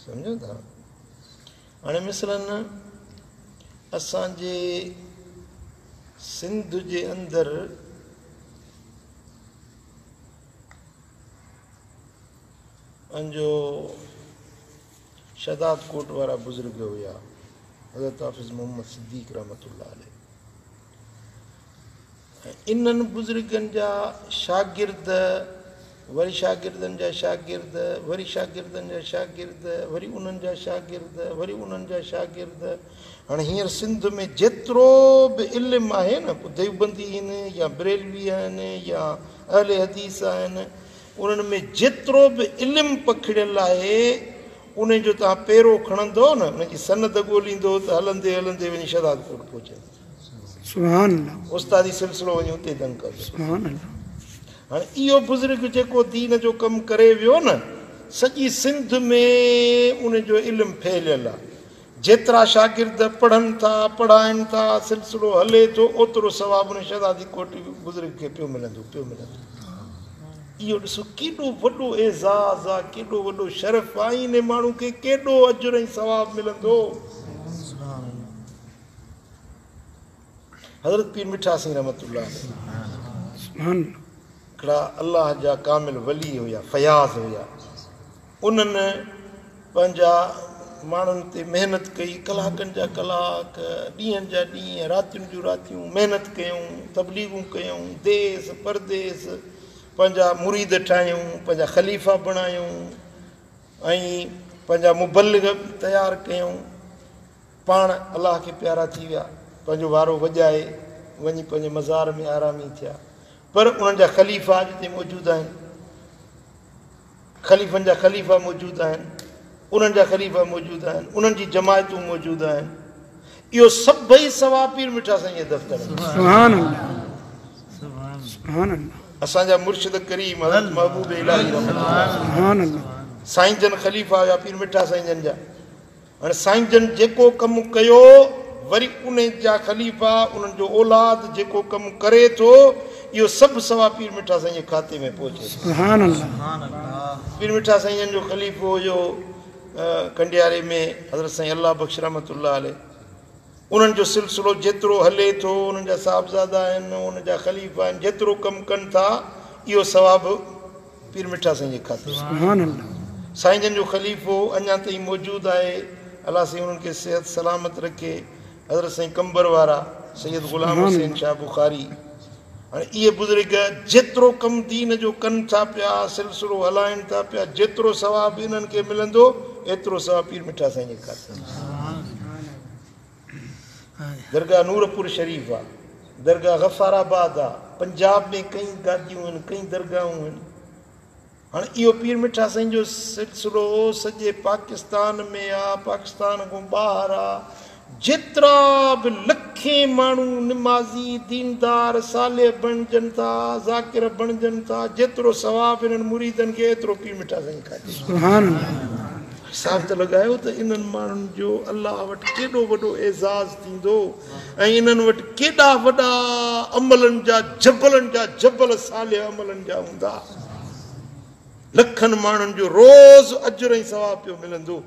सम्झो था हाणे मिसलन असांजे सिंध जे अंदरि पंहिंजो शदाद कोट वारा बुज़ुर्ग हुया हज़रत हाफ़िज़ मोहम्मद सिद्दीक़ रहमतुल्लाह अलैह। इन्हनि बुज़ुर्गनि जा शागिर्द वरी शागिर्दनि जा शागिर्द वरी शागिर्दनि जा शागिर्द वरी उन्हनि जा शागिर्द वरी उन्हनि जा शागिर्द। हाणे हींअर सिंध में जेतिरो बि इल्मु आहे न पोइ देवबंदी आहिनि या बरेलवी आहिनि या अहले हदीस आहिनि उन्हनि में जेतिरो बि इल्मु पखिड़ियल आहे उन जो तव्हां पहिरों खणंदो न उनजी सनद ॻोल्हींदो त हलंदे हलंदे वञी शदाद कोट पहुचंदो। सुभान अल्लाह। उस्तादी सिलसिलो वञी उते दंग कंदो। सुभान अल्लाह। हाणे इहो बुज़ुर्ग जेको दीन जो कमु करे वियो न सॼी सिंध में उन जो इल्मु फैलियल आहे। जेतिरा शागिर्द पढ़नि था पढ़ाइनि था सिलसिलो हले थो ओतिरो सवाबु उन शदादी कोट बुज़ुर्ग खे पियो मिलंदो। इहो ॾिसो केॾो वॾो एज़ाज़ आहे केॾो वॾो शरफ़ आहे इन माण्हू खे केॾो अजुर ऐं सवाबु मिलंदो। हज़रत पीर मिठा सिंह रहमतुल्लाह हिकिड़ा अल्लाह जा कामिल वली हुया फयाज़ हुया। उन्हनि पंहिंजा माण्हुनि ते महिनत कई कलाकनि जा कलाक ॾींहंनि जा ॾींहं रातियुनि जूं रातियूं महिनत कयूं तबलीगूं कयूं देस परदेस पंहिंजा मुरीद ठाहियूं पंहिंजा ख़लीफ़ा बणायूं ऐं पंहिंजा मुबल्लिग तयारु कयूं। पाण अलाह खे प्यारा थी विया पंहिंजो वारो वॼाए वञी पंहिंजे मज़ार में आरामी थिया। पर उन्हनि जा ख़लीफ़ा अॼु हिते मौजूदु आहिनि ख़लीफ़नि जा ख़लीफ़ा मौजूदु आहिनि उन्हनि जा ख़लीफ़ा मौजूदु आहिनि उन्हनि जी जमायतूं मौजूदु आहिनि। इहो सभई सवाब पीर मिठा साईं जे दफ़्तर में। असांजा मुर्शिद करीम हज़रत महबूब इलाही रहमतुल्लाह साईं जन ख़लीफ़ा हुया पीर मिठा साईं जन जा। हाणे साईं जन जेको कमु कयो वरी उन जा ख़लीफ़ा उन्हनि जो औलाद जेको कमु करे थो इहो सभु सवाब पीर मिठा साईं जे खाते में पहुचे। पीर मिठा साईं जन जो ख़लीफ़ो हुयो कंडियारे में हज़रत साईं अल्लाह बख़्श रहमतुल्लाह अलैह। उन्हनि जो सिलसिलो जेतिरो हले थो उन्हनि जा साहिबज़ादा आहिनि उन्हनि जा ख़लीफ़ा आहिनि जेतिरो कमु कनि था इहो सवाबु पीर मिठा साईं जे खाते। साईं जन जो ख़लीफ़ो अञा ताईं मौजूदु आहे अलाह साईं उन्हनि खे सिहत सलामत रखे। हज़रत साईं कंबर वारा सैयद ग़ुलाम हुसैन शाह बुखारी। हाणे इहे बुज़ुर्ग जेतिरो कमु दीन जो कनि था पिया सिलसिलो हलाइनि था पिया जेतिरो सवाबु इन्हनि खे मिलंदो एतिरो सवाबु पीर मिठा साईं जे खाते। दरगाह नूरपुर शरीफ़ आहे दरगाह गफ़ाराबाद आहे पंजाब में कई गादियूं आहिनि कई दरगाहूं आहिनि। हाणे इहो पीर मिठा साईं जो सिलसिलो सॼे पाकिस्तान में आहे पाकिस्तान खां ॿाहिरि आहे। जेतिरा बि लखे माण्हू निमाज़ी दीनदार साले बणजनि था ज़ाकिर बणजनि था जेतिरो सवाबु इन्हनि मुरीदनि खे एतिरो पीर मिठा साईं खाते। हिसाब त लॻायो त इन्हनि माण्हुनि जो अलाह वटि केॾो वॾो एज़ाज़ थींदो ऐं इन्हनि वटि केॾा वॾा अमलनि जा जबल साले अमलनि जा हूंदा। लखनि माण्हुनि जो रोज़ अजुर ऐं सवाबु पियो मिलंदो।